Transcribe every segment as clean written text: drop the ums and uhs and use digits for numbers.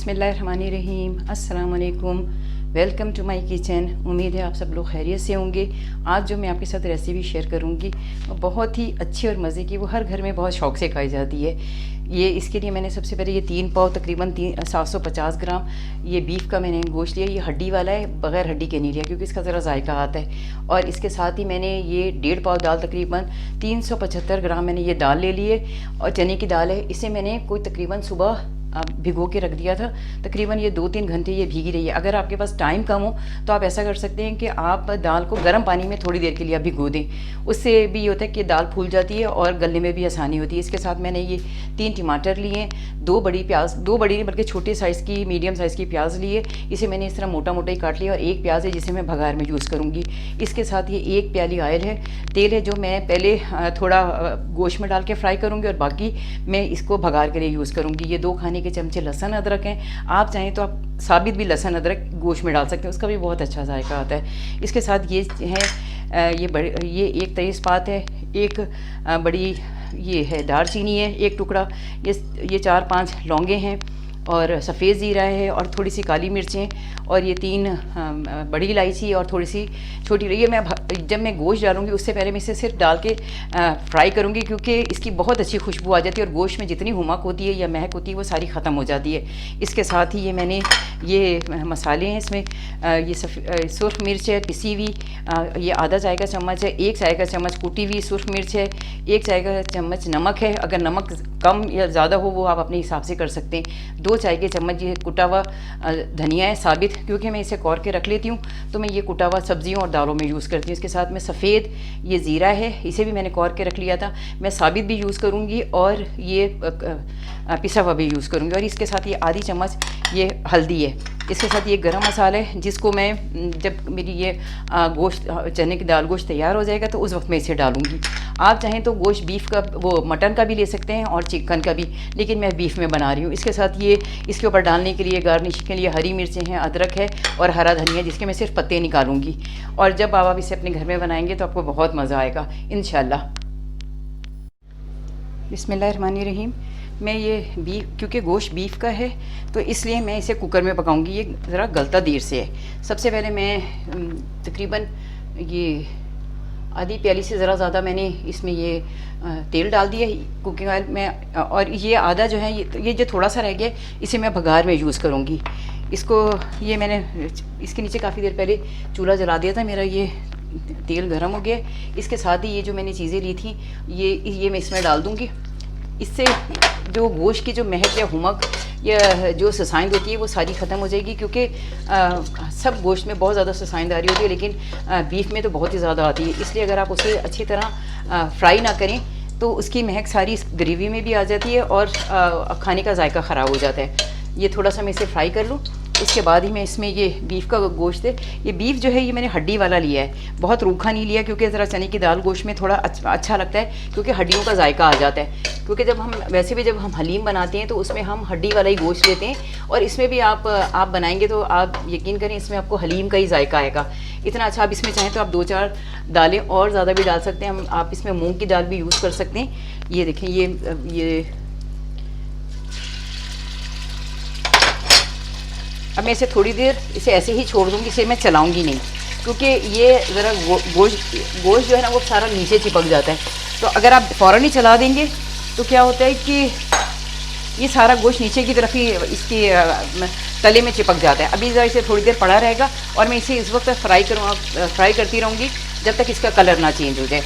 बिस्मिल्लाहिर्रहमानिर्रहीम, अस्सलाम वालेकुम। Welcome to my kitchen. उम्मीद है आप सब लोग खैरियत से होंगे। आज जो मैं आपके साथ रेसिपी शेयर करूंगी वो बहुत ही अच्छी और मज़े की, वो हर घर में बहुत शौक़ से खाई जाती है। ये इसके लिए मैंने सबसे पहले ये 3 पाव तकरीबन 750 ग्राम ये बीफ का मैंने गोश्त लिया। ये हड्डी वाला है, बग़ैर हड्डी के नहीं लिया क्योंकि इसका ज़रा जायका आता है। और इसके साथ ही मैंने ये 1.5 पाव दाल, तकरीबन 375 ग्राम मैंने ये दाल ले ली है। और चने की दाल है, इसे मैंने कोई तकरीबन सुबह भिगो के रख दिया था। तकरीबन ये 2-3 घंटे ये भीगी रही है। अगर आपके पास टाइम कम हो तो आप ऐसा कर सकते हैं कि आप दाल को गर्म पानी में थोड़ी देर के लिए आप भिगो दें। उससे भी ये होता है कि दाल फूल जाती है और गलने में भी आसानी होती है। इसके साथ मैंने ये 3 टमाटर लिए, 2 बड़ी प्याज, 2 बड़ी नहीं बल्कि छोटे साइज़ की, मीडियम साइज़ की प्याज लिए। इसे मैंने इस तरह मोटा मोटा ही काट लिया। और 1 प्याज है जिसे मैं भगार में यूज़ करूँगी। इसके साथ ये 1 प्याली ऑयल है, तेल है, जो मैं पहले थोड़ा गोश्त में डाल के फ्राई करूँगी और बाकी मैं इसको भगार के लिए यूज़ करूँगी। ये 2 खाने के चमचे लहसुन अदरक हैं। आप चाहें तो आप साबित भी लहसुन अदरक गोश्त में डाल सकते हैं, उसका भी बहुत अच्छा जायका आता है। इसके साथ ये है ये एक तेज़पात है, एक बड़ी ये है दालचीनी है, 1 टुकड़ा, ये 4-5 लौंगे हैं और सफ़ेद ज़ीरा है और थोड़ी सी काली मिर्चें और ये 3 बड़ी इलायची और थोड़ी सी छोटी। ये मैं जब मैं गोश्त डालूँगी उससे पहले मैं इसे सिर्फ डाल के फ्राई करूँगी क्योंकि इसकी बहुत अच्छी खुशबू आ जाती है और गोश्त में जितनी हुमक होती है या महक होती है वो सारी ख़त्म हो जाती है। इसके साथ ही ये मैंने ये मसाले हैं, इसमें ये सुर्ख मिर्च है पिसी हुई, ये आधा चाय का चम्मच है, 1 चाय का चम्मच कुटी हुई सुर्ख मिर्च है, 1 चाय का चम्मच नमक है। अगर नमक कम या ज़्यादा हो वो आप अपने हिसाब से कर सकते हैं। 2 चाय के चम्मच ये कुटा हुआ धनिया है साबित, क्योंकि मैं इसे कौर के रख लेती हूँ तो मैं ये कुटा हुआ सब्जियों और दालों में यूज़ करती हूँ। इसके साथ में सफ़ेद ये ज़ीरा है, इसे भी मैंने कौर के रख लिया था, मैं साबित भी यूज़ करूँगी और ये पिसा हुआ भी यूज़ करूँगी। और इसके साथ ये आधी चम्मच ये हल्दी है। इसके साथ ये गरम मसाला है जिसको मैं जब मेरी ये गोश्त चने की दाल गोश्त तैयार हो जाएगा तो उस वक्त मैं इसे डालूँगी। आप चाहें तो गोश्त बीफ का वो मटन का भी ले सकते हैं और चिकन का भी, लेकिन मैं बीफ में बना रही हूँ। इसके साथ ये इसके ऊपर डालने के लिए गार्निश के लिए हरी मिर्चें हैं, अदरक है और हरा धनिया, जिसके मैं सिर्फ पत्ते निकालूंगी। और जब आप इसे अपने घर में बनाएंगे तो आपको बहुत मज़ा आएगा इंशाल्लाह। बिस्मिल्लाहिर्रहमानिर्रहीम। मैं ये बीफ, क्योंकि गोश्त बीफ का है तो इसलिए मैं इसे कुकर में पकाऊंगी। ये ज़रा गलता देर से है। सबसे पहले मैं तकरीबन ये आधी प्याली से ज़रा ज़्यादा मैंने इसमें ये तेल डाल दिया कुकिंग ऑयल में। और ये आधा जो है ये जो थोड़ा सा रह गया इसे मैं भगार में यूज़ करूँगी। इसको ये मैंने इसके नीचे काफ़ी देर पहले चूल्हा जला दिया था, मेरा ये तेल गर्म हो गया। इसके साथ ही ये जो मैंने चीज़ें ली थी ये मैं इसमें डाल दूँगी। इससे जो गोश्त की जो महक या हुमक या जो ससाइंद होती है वो सारी ख़त्म हो जाएगी, क्योंकि सब गोश्त में बहुत ज़्यादा ससाइंद आ रही होती है लेकिन बीफ में तो बहुत ही ज़्यादा आती है। इसलिए अगर आप उसे अच्छी तरह फ्राई ना करें तो उसकी महक सारी इस ग्रेवी में भी आ जाती है और खाने का जायका ख़राब हो जाता है। ये थोड़ा सा मैं इसे फ्राई कर लूँ, उसके बाद ही मैं इसमें ये बीफ का गोश्त है, ये बीफ जो है ये मैंने हड्डी वाला लिया है, बहुत रूखा नहीं लिया क्योंकि ज़रा चने की दाल गोश्त में थोड़ा अच्छा लगता है क्योंकि हड्डियों का जायका आ जाता है। क्योंकि जब हम वैसे भी जब हम हलीम बनाते हैं तो उसमें हम हड्डी वाला ही गोश्त लेते हैं और इसमें भी आप बनाएंगे तो आप यकीन करें इसमें आपको हलीम का ही जायका आएगा इतना अच्छा। आप इसमें चाहें तो आप 2-4 दालें और ज़्यादा भी डाल सकते हैं। आप इसमें मूँग की दाल भी यूज़ कर सकते हैं। ये देखें ये अब मैं इसे थोड़ी देर इसे ऐसे ही छोड़ दूँगी, इसे मैं चलाऊँगी नहीं क्योंकि ये ज़रा गोश्त जो है ना वो सारा नीचे चिपक जाता है। तो अगर आप फ़ौरन ही चला देंगे तो क्या होता है कि ये सारा गोश्त नीचे की तरफ ही इसके तले में चिपक जाता है। अभी ज़रा इसे थोड़ी देर पड़ा रहेगा और मैं इसे इस वक्त फ्राई करती रहूँगी जब तक इसका कलर ना चेंज हो जाए।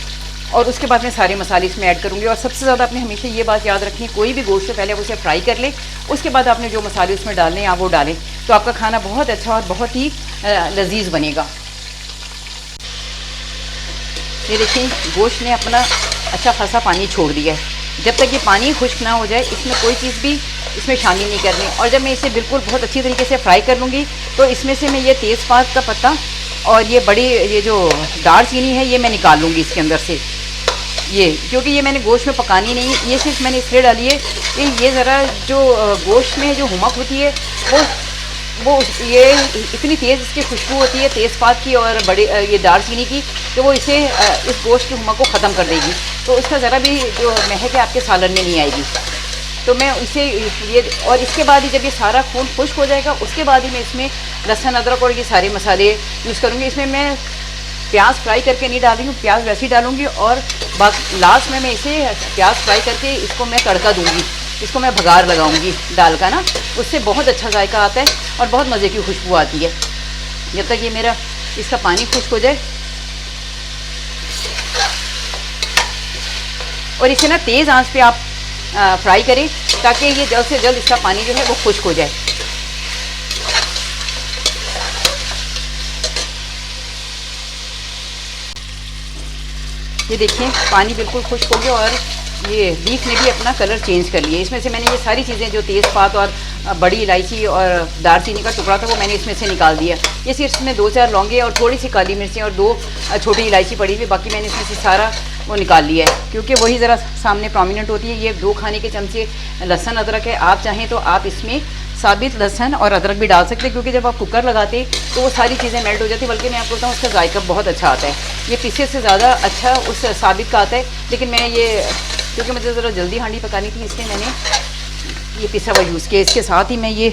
और उसके बाद मैं सारे मसाले इसमें ऐड करूँगी। और सबसे ज़्यादा आपने हमेशा ये बात याद रखनी है, कोई भी गोश्त से पहले आप उसे फ्राई कर लें, उसके बाद आपने जो मसाले उसमें डालने हैं आप वो डालें तो आपका खाना बहुत अच्छा और बहुत ही लजीज बनेगा। ये देखिए गोश्त ने अपना अच्छा खासा पानी छोड़ दिया है। जब तक ये पानी खुश्क ना हो जाए इसमें कोई चीज़ भी इसमें शामिल नहीं करनी। और जब मैं इसे बिल्कुल बहुत अच्छी तरीके से फ्राई कर लूँगी तो इसमें से मैं ये तेज़पात का पत्ता और ये जो दालचीनी है ये मैं निकाल लूँगी इसके अंदर से, ये क्योंकि ये मैंने गोश्त में पकानी नहीं, ये सिर्फ मैंने इसलिए डाली है कि ये ज़रा जो गोश्त में जो हुमक होती है वो ये इतनी तेज़ इसकी खुशबू होती है तेज़पात की और ये दालचीनी की, तो वो इसे इस गोश्त की हुमक को ख़त्म कर देगी। तो इसका ज़रा भी जो महक है आपके सालन में नहीं आएगी। तो मैं इसे ये, और इसके बाद ही जब ये सारा खून खुश्क हो जाएगा उसके बाद ही मैं इसमें लहसुन अदरक और ये सारे मसाले यूज़ करूँगी। इसमें मैं प्याज फ्राई करके नहीं डाल रही हूँ, प्याज वैसे ही डालूँगी और लास्ट में मैं इसे प्याज फ्राई करके इसको मैं तड़का दूँगी, इसको मैं भगार लगाऊंगी दाल का ना, उससे बहुत अच्छा जायका आता है और बहुत मज़े की खुशबू आती है। जब तक ये मेरा इसका पानी खुश्क हो जाए, और इसे ना तेज़ आंच पे आप फ्राई करें ताकि ये जल्द से जल्द इसका पानी जो है वो खुश्क हो जाए। ये देखिए पानी बिल्कुल खुश्क हो गया और ये बीफ ने भी अपना कलर चेंज कर लिया। इसमें से मैंने ये सारी चीज़ें जो तेज़पात और बड़ी इलायची और दालचीनी का टुकड़ा था वो मैंने इसमें से निकाल दिया। ये सिर्फ इसमें 2-4 लौंगे और थोड़ी सी काली मिर्चें और 2 छोटी इलायची पड़ी हुई, बाकी मैंने इसमें से सारा वो निकाल लिया है क्योंकि वही ज़रा सामने प्रोमिनेंट होती है। ये 2 खाने के चमचे लहसुन अदरक है। आप चाहें तो आप इसमें साबित लहसुन और अदरक भी डाल सकते हैं क्योंकि जब आप कुकर लगाते तो वो सारी चीज़ें मेल्ट हो जाती है। बल्कि मैं आपको बताऊँ उसका जायका बहुत अच्छा आता है, ये पीसे से ज़्यादा अच्छा उस साबित का आता है। लेकिन मैं ये क्योंकि मुझे ज़रा जल्दी हांडी पकानी थी इसलिए मैंने ये पिसा हुआ यूज़ किया। इसके साथ ही मैं ये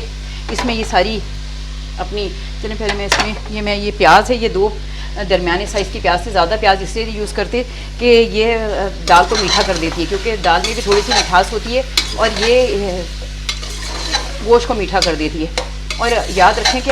इसमें ये सारी अपनी, चलिए पहले मैं इसमें मैं ये प्याज है, ये 2 दरमियाने साइज़ की प्याज से ज़्यादा प्याज इसलिए यूज़ करते कि ये दाल को मीठा कर देती है क्योंकि दाल में भी थोड़ी सी मिठास होती है और ये गोश्त को मीठा कर देती है। और याद रखें कि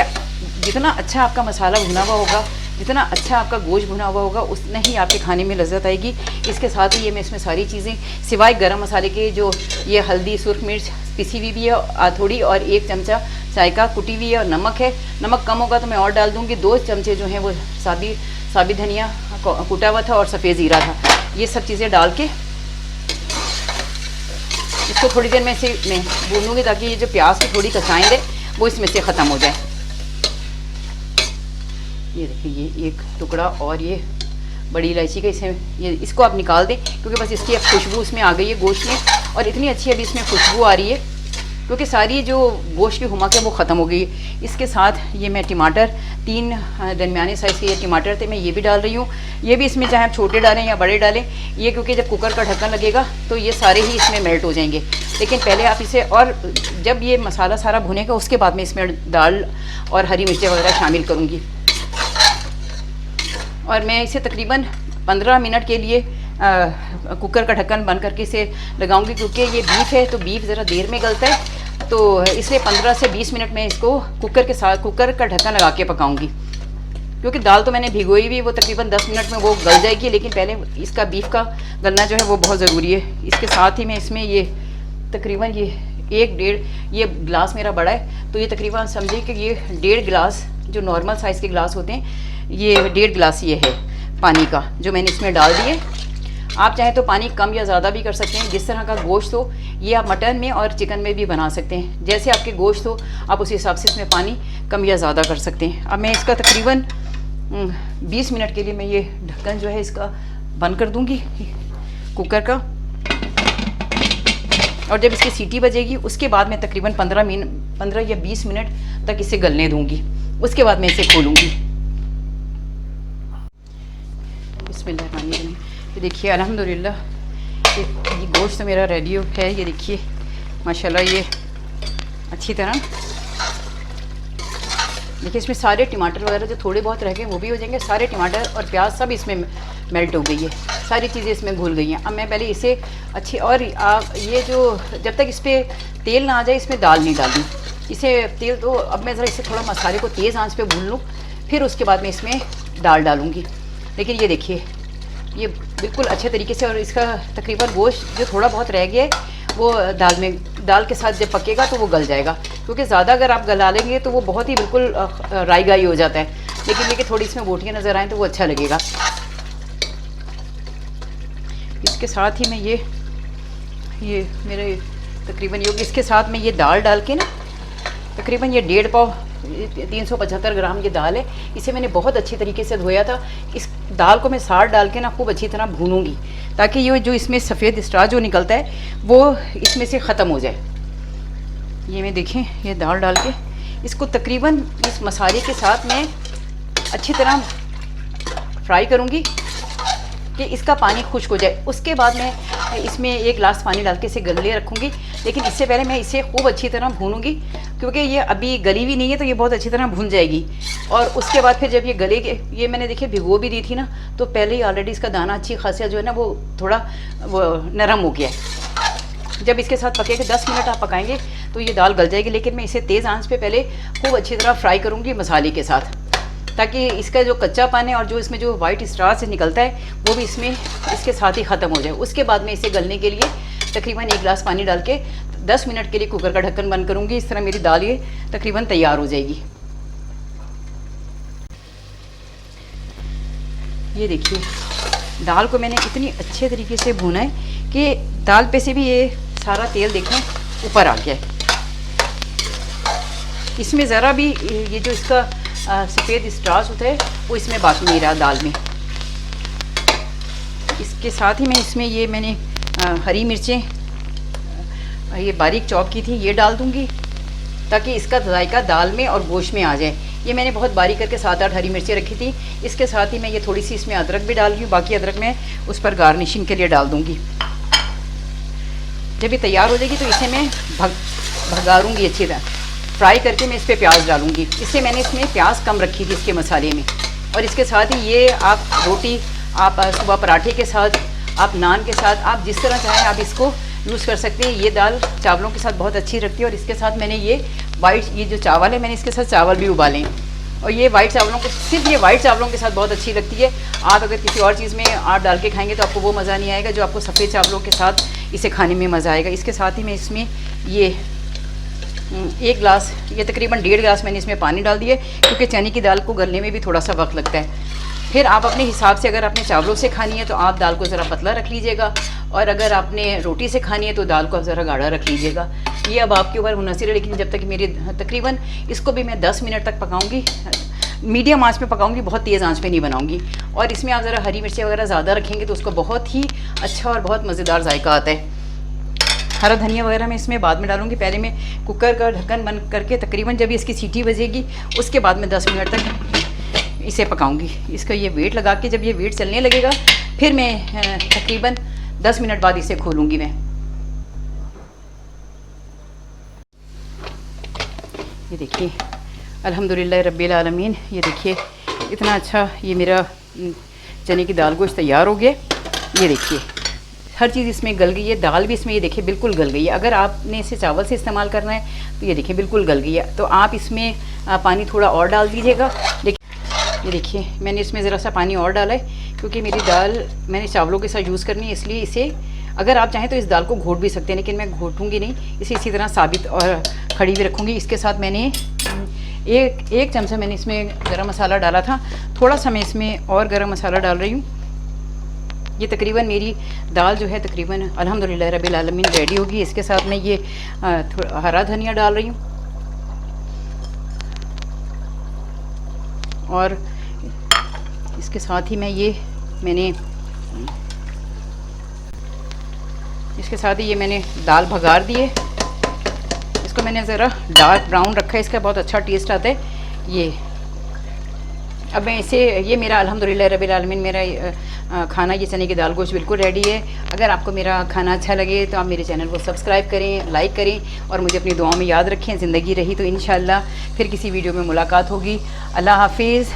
जितना अच्छा आपका मसाला भुना हुआ होगा, जितना अच्छा आपका गोश्त भुना हुआ होगा, उतना ही आपके खाने में लज्जत आएगी। इसके साथ ही ये मैं इसमें सारी चीज़ें सिवाय गरम मसाले के, जो ये हल्दी, सुर्ख मिर्च पिसी हुई भी है थोड़ी, और 1 चमचा चाय का कुटी हुई है, और नमक है। नमक कम होगा तो मैं और डाल दूँगी। 2 चमचे जो हैं वो साबित धनिया कुटा हुआ था और सफ़ेद ज़ीरा था। ये सब चीज़ें डाल के इसको थोड़ी देर में मैं भूनूंगी ताकि ये जो प्याज की थोड़ी कसाइंद है वो इसमें से ख़त्म हो जाए। ये देखिए ये 1 टुकड़ा और ये बड़ी इलायची का इसको आप निकाल दें क्योंकि बस इसकी अब खुशबू इसमें आ गई है गोश्त में, और इतनी अच्छी अभी इसमें खुशबू आ रही है क्योंकि सारी जो गोश्त की हुमक है वो ख़त्म हो गई है। इसके साथ ये मैं टमाटर 3 दरमियाने साइज़ के ये टमाटर थे, मैं ये भी डाल रही हूँ। ये भी इसमें चाहे आप छोटे डालें या बड़े डालें, ये क्योंकि जब कुकर का ढक्कन लगेगा तो ये सारे ही इसमें मेल्ट हो जाएंगे। लेकिन पहले आप इसे, और जब ये मसाला सारा भुनेगा उसके बाद में इसमें दाल और हरी मिर्चें वगैरह शामिल करूँगी। और मैं इसे तकरीबन 15 मिनट के लिए कुकर का ढक्कन बंद करके इसे लगाऊंगी क्योंकि ये बीफ है तो बीफ ज़रा देर में गलता है, तो इसलिए 15 से 20 मिनट में इसको कुकर का ढक्कन लगा के पकाऊंगी। क्योंकि दाल तो मैंने भिगोई हुई, वो तकरीबन 10 मिनट में वो गल जाएगी, लेकिन पहले इसका बीफ का गलना जो है वो बहुत ज़रूरी है। इसके साथ ही मैं इसमें ये तकरीबन ये 1-1.5 ये गिलास मेरा बड़ा है तो ये तकरीबन समझिए कि ये 1.5 गिलास जो नॉर्मल साइज़ के गिलास होते हैं, ये 1.5 गिलास ये है पानी का जो मैंने इसमें डाल दिए। आप चाहें तो पानी कम या ज़्यादा भी कर सकते हैं, जिस तरह का गोश्त हो। ये आप मटन में और चिकन में भी बना सकते हैं, जैसे आपके गोश्त हो आप उस हिसाब से इसमें पानी कम या ज़्यादा कर सकते हैं। अब मैं इसका तकरीबन 20 मिनट के लिए मैं ये ढक्कन जो है इसका बंद कर दूँगी कुकर का, और जब इसकी सीटी बजेगी उसके बाद मैं तकरीबन 15 या 20 मिनट तक इसे गलने दूँगी। उसके बाद मैं इसे खोलूँगी। बिस्मिल्लाहिर्रहमानिर्रहीम। ये देखिए अल्हम्दुलिल्लाह ये गोश्त तो मेरा रेडी है। ये देखिए माशाल्लाह ये अच्छी तरह देखिए इसमें सारे टमाटर वगैरह जो थोड़े बहुत रह गए वो भी हो जाएंगे। सारे टमाटर और प्याज सब इसमें मेल्ट हो गई है, सारी चीज़ें इसमें घुल गई हैं। अब मैं पहले इसे अच्छी, और ये जो जब तक इस पर तेल ना आ जाए इसमें दाल नहीं डालनी इसे तेल, तो अब मैं ज़रा इसे थोड़ा मसाले को तेज़ आंच पे भून लूँ, फिर उसके बाद मैं इसमें दाल डालूँगी। लेकिन ये देखिए ये बिल्कुल अच्छे तरीके से, और इसका तकरीबन गोश्त जो थोड़ा बहुत रह गया है वो दाल के साथ जब पकेगा तो वो गल जाएगा, क्योंकि ज़्यादा अगर आप गला लेंगे तो वो बहुत ही बिल्कुल राई गाई हो जाता है। लेकिन ये कि थोड़ी इसमें बोटियाँ नज़र आएँ तो वो अच्छा लगेगा। इसके साथ ही मैं ये मेरे तकरीबन इसके साथ में ये दाल डाल के ना, तकरीबन ये 1.5 पाव 375 ग्राम ये दाल है, इसे मैंने बहुत अच्छी तरीके से धोया था। इस दाल को मैं साग डाल के ना खूब अच्छी तरह भूनूंगी ताकि ये जो इसमें सफ़ेद स्टार्च जो निकलता है वो इसमें से ख़त्म हो जाए। ये मैं देखें ये दाल डाल के इसको तकरीबन इस मसाले के साथ मैं अच्छी तरह फ्राई करूँगी कि इसका पानी खुश्क हो जाए। उसके बाद मैं इसमें 1 गिलास पानी डाल के इसे गलने रखूँगी लेकिन इससे पहले मैं इसे खूब अच्छी तरह भूनूंगी, क्योंकि ये अभी गली भी नहीं है तो ये बहुत अच्छी तरह भून जाएगी। और उसके बाद फिर जब ये गलेगी, ये मैंने देखिए भिगो भी दी थी ना, तो पहले ही ऑलरेडी इसका दाना अच्छी खासा जो है ना वो थोड़ा वो नरम हो गया है। जब इसके साथ पकेगा 10 मिनट आप पकाएंगे तो ये दाल गल जाएगी। लेकिन मैं इसे तेज़ आंच पे पहले खूब अच्छी तरह फ्राई करूँगी मसाले के साथ, ताकि इसका जो कच्चापन है और जो इसमें जो वाइट स्टार्च निकलता है वो भी इसमें इसके साथ ही ख़त्म हो जाए। उसके बाद मैं इसे गलने के लिए तकरीबन 1 गिलास पानी डाल के 10 मिनट के लिए कुकर का ढक्कन बंद करूँगी। इस तरह मेरी दाल ये तकरीबन तैयार हो जाएगी। ये देखिए दाल को मैंने इतनी अच्छे तरीके से भूना है कि दाल पे से भी ये सारा तेल देखें ऊपर आ गया है। इसमें ज़रा भी ये जो इसका सफ़ेद स्टार्च होता है वो इसमें बाकी नहीं रहा दाल में। इसके साथ ही मैं इसमें ये मैंने हरी मिर्चें ये बारीक चॉप की थी ये डाल दूँगी, ताकि इसका जायका दाल में और गोश्त में आ जाए। ये मैंने बहुत बारीक करके 7-8 हरी मिर्चें रखी थी। इसके साथ ही मैं ये थोड़ी सी इसमें अदरक भी डाल रही हूँ, बाकी अदरक मैं उस पर गार्निशिंग के लिए डाल दूँगी। जब ये तैयार हो जाएगी तो इसे मैं भगारूँगी अच्छी तरह, फ्राई करके मैं इस पर प्याज डालूँगी। इससे मैंने इसमें प्याज कम रखी थी इसके मसाले में। और इसके साथ ही ये आप रोटी, आप सुबह पराठे के साथ, आप नान के साथ, आप जिस तरह चाहें आप इसको यूज़ कर सकते हैं। ये दाल चावलों के साथ बहुत अच्छी लगती है। और इसके साथ मैंने ये जो चावल है मैंने इसके साथ चावल भी उबाले हैं, और ये वाइट चावलों को, सिर्फ ये वाइट चावलों के साथ बहुत अच्छी लगती है। आप अगर किसी और चीज़ में आप डाल के खाएंगे तो आपको वो मज़ा नहीं आएगा जो आपको सफ़ेद चावलों के साथ इसे खाने में मज़ा आएगा। इसके साथ ही मैं इसमें ये 1 गिलास, ये तकरीबन 1.5 गिलास मैंने इसमें पानी डाल दिया, क्योंकि चने की दाल को गलने में भी थोड़ा सा वक्त लगता है। फिर आप अपने हिसाब से, अगर आपने चावलों से खानी है तो आप दाल को ज़रा पतला रख लीजिएगा, और अगर आपने रोटी से खानी है तो दाल को ज़रा गाढ़ा रख लीजिएगा। ये अब आपके ऊपर मुनहसर है। लेकिन जब तक मेरी तकरीबन इसको भी मैं 10 मिनट तक पकाऊंगी, मीडियम आंच पे पकाऊंगी, बहुत तेज़ आंच पे नहीं बनाऊंगी। और इसमें आप ज़रा हरी मिर्ची वगैरह ज़्यादा रखेंगे तो उसको बहुत ही अच्छा और बहुत मज़ेदार जायका आता है। हरा धनिया वगैरह मैं इसमें बाद में डालूंगी। पहले मैं कुकर का ढक्कन बंद करके तकरीबन जब इसकी सीटी बजेगी उसके बाद मैं 10 मिनट तक इसे पकाऊंगी। इसका ये वेट लगा के जब ये वेट चलने लगेगा फिर मैं तकरीबन 10 मिनट बाद इसे खोलूंगी मैं। ये देखिए अल्हम्दुलिल्लाह रब्बिल आलमीन, ये देखिए इतना अच्छा ये मेरा चने की दाल गोश्त तैयार हो गया। ये देखिए हर चीज़ इसमें गल गई है, दाल भी इसमें ये देखिए बिल्कुल गल गई है। अगर आपने इसे चावल से इस्तेमाल करना है तो ये देखिए बिल्कुल गल गई है। तो आप इसमें पानी थोड़ा और डाल दीजिएगा। लेकिन ये देखिए मैंने इसमें ज़रा सा पानी और डाला है, क्योंकि मेरी दाल मैंने चावलों के साथ यूज़ करनी है, इसलिए इसे अगर आप चाहें तो इस दाल को घोट भी सकते हैं, लेकिन मैं घोटूंगी नहीं, इसे इसी तरह साबित और खड़ी भी रखूँगी। इसके साथ मैंने एक चमचा मैंने इसमें गरम मसाला डाला था, थोड़ा सा मैं इसमें और गरम मसाला डाल रही हूँ। ये तकरीबन मेरी दाल जो है तकरीबन अल्हम्दुलिल्लाह रब्बिल आलमीन रेडी होगी। इसके साथ मैं ये हरा धनिया डाल रही हूँ, और इसके साथ ही मैंने दाल भगार दी है। इसको मैंने ज़रा डार्क ब्राउन रखा है, इसका बहुत अच्छा टेस्ट आता है। ये अब मैं इसे, ये मेरा अल्हम्दुलिल्लाह रब्बिल आलमीन मेरा खाना, ये चने की दाल गोश्त बिल्कुल रेडी है। अगर आपको मेरा खाना अच्छा लगे तो आप मेरे चैनल को सब्सक्राइब करें, लाइक करें, और मुझे अपनी दुआओं में याद रखें। ज़िंदगी रही तो इंशाअल्लाह फिर किसी वीडियो में मुलाकात होगी। अल्लाह हाफिज़।